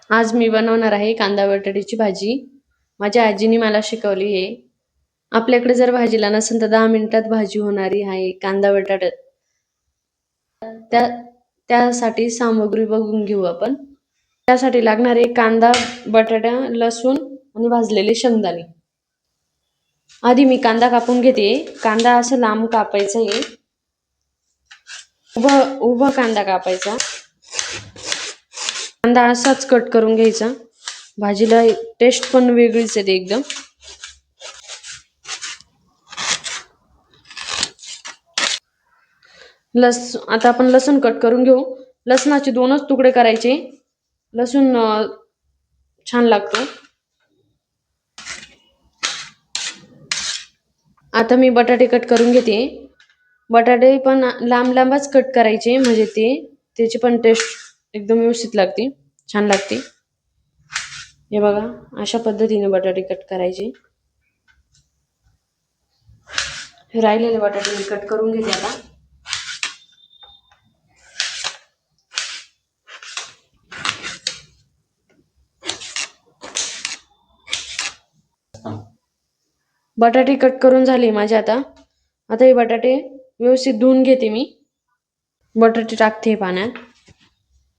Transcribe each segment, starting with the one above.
आज मी बनवणार आहे कांदा बटाट्याची भाजी. माझ्या आजीने मला शिकवली आहे. आपल्याकडे जर भाजीला नसेल तर 10 मिनिटात भाजी होणारी आहे कांदा बटाटा. त्या त्यासाठी सामग्री बघून घेऊ आपण. त्यासाठी लागणारे कांदा, बटाटा, लसूण आणि भाजलेले शेंगदाणे. आधी मी कांदा कापून घेते. कांदा असं लांब कापायचा आहे. उभा कांदा कापायचा. कांदा असाच कट करून घ्यायचा. भाजीला टेस्ट पण वेगळीच येते एकदम. आता आपण लसूण कट करून घेऊ. लसणाचे 2च तुकडे करायचे. लसूण छान लागतो. आता मी बटाटे कट करून घेते. बटाटे पण लांब लांबच कट करायचे, म्हणजे त्याची पण टेस्ट एकदम व्यवस्थित लागते, छान लागते. हे बघा, अशा पद्धतीने बटाटे कट करायचे. हे राहिलेले बटाटे मी कट करून घेते आता. बटाटे कट करून झाले माझे. आता हे बटाटे व्यवस्थित धुवून घेते मी. बटाटे टाकते पाण्यात.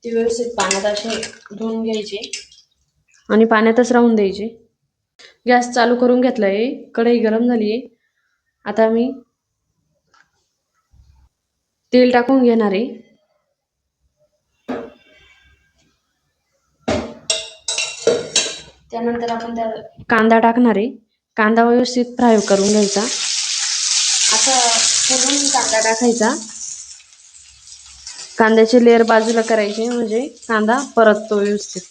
ते व्यवस्थित पाण्यात असे धुवून घ्यायचे आणि पाण्यातच राहून द्यायचे. गॅस चालू करून घेतलाय. कढई गरम झाली आहे. आता मी तेल टाकून घेणार आहे. त्यानंतर आपण त्यात कांदा टाकणार आहे. कांदा व्यवस्थित फ्राय करून घ्यायचा. आता पूर्ण कांदा टाकायचा. कांद्याचे लेयर बाजूला करायचे, म्हणजे कांदा परततो व्यवस्थित.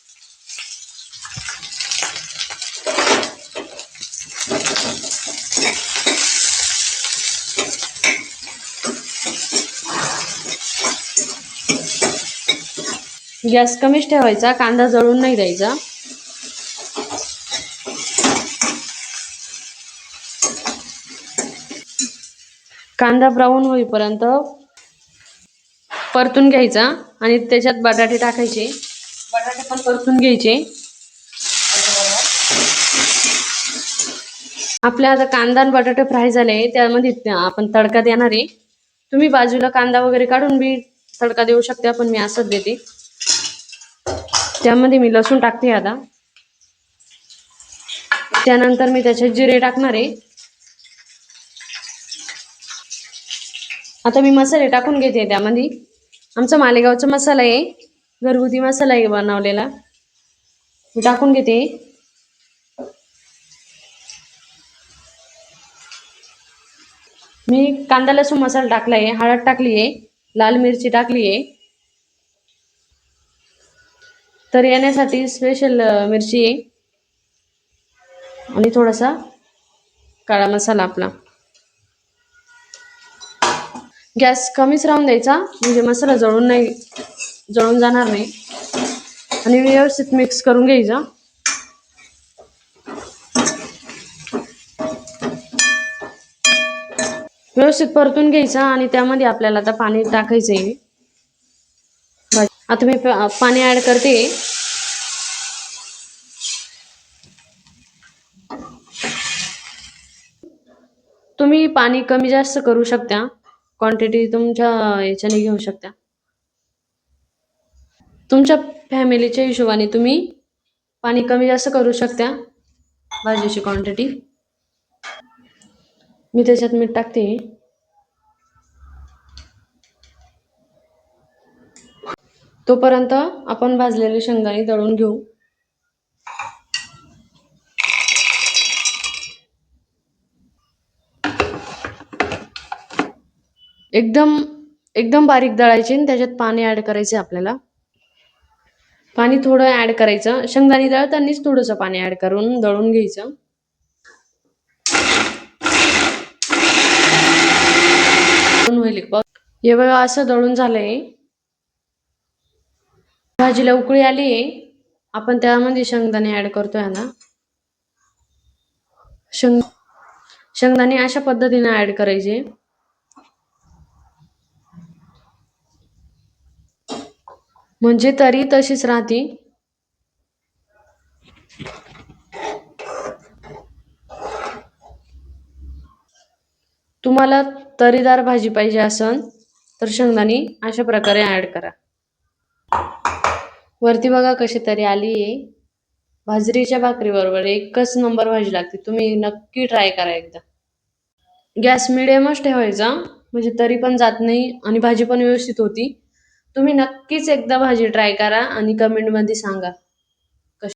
गॅस कमीच ठेवायचा, कांदा जळून नाही द्यायचा. कांदा ब्राऊन होईपर्यंत परतून घ्यायचा आणि त्याच्यात बटाटे टाकायचे. बटाटे पण परतून घ्यायचे. आपल्या आता कांदा आणि बटाटे फ्राय झाले. त्यामध्ये आपण तडका देणार आहे. तुम्ही बाजूला कांदा वगैरे काढून बी तडका देऊ शकता, पण मी असंच देते. त्यामध्ये मी लसूण टाकते आता. त्यानंतर मी त्याच्यात जिरे टाकणार आहे. आता मी मसाले टाकून घेते त्यामध्ये. आमचा मालेगावचा मसाला आहे, घरगुती मसाला आहे बनवलेला. मी टाकून घेते. मी कांदा लसूण मसाला टाकलाय, हळद टाकली आहे, लाल मिरची टाकली आहे. तर येण्यासाठी स्पेशल मिरची आहे आणि थोडासा काळा मसाला आपला. गॅस कमीच राहून द्यायचा, म्हणजे मसाला जळून जाणार नाही. आणि व्यवस्थित मिक्स करून घ्यायचा. व्यवस्थित परतून घ्यायचा आणि त्यामध्ये आपल्याला आता पाणी टाकायचं आहे. आता मी पाणी ऍड करते. तुम्ही पाणी कमी जास्त करू शकता, क्वांटिटी तुमच्या याच्याने घेऊ शकता. तुमच्या फॅमिलीच्या हिशोबाने तुम्ही पाणी कमी जास्त करू शकता भाजीची क्वांटिटी. मी त्याच्यात मीठ टाकते. तोपर्यंत आपण भाजलेले शेंगदाणे दळून घेऊ. एकदम बारीक दळायचे आणि त्याच्यात पाणी ऍड करायचे आपल्याला. पाणी थोडं ऍड करायचं. शेंगदाणे दळतानाच थोडंसं पाणी ऍड करून दळून घ्यायचं. हे बघा, असं दळून झालंय. भाजीला उकळी आली आहे. आपण त्यामध्ये शेंगदाणे ऍड करतोय ना. शेंगदाणे अशा पद्धतीने ऍड करायचे. म्हणजे तरी तशीच राहते. तुम्हाला तरीदार भाजी पाहिजे असन तर शेंगदाणे अशा प्रकारे ऍड करा. वरती बघा कशी तरी आली आहे. बाजरीच्या भाकरीबरोबर एकच नंबर भाजी लागते. तुम्ही नक्की ट्राय करा एकदा. गॅस मिडियमच ठेवायचा म्हणजे तरी पण जात नाही आणि भाजी पण व्यवस्थित होती. तुम्ही नक्कीच एकदा भाजी ट्राय करा आणि कमेंटमध्ये सांगा कशी.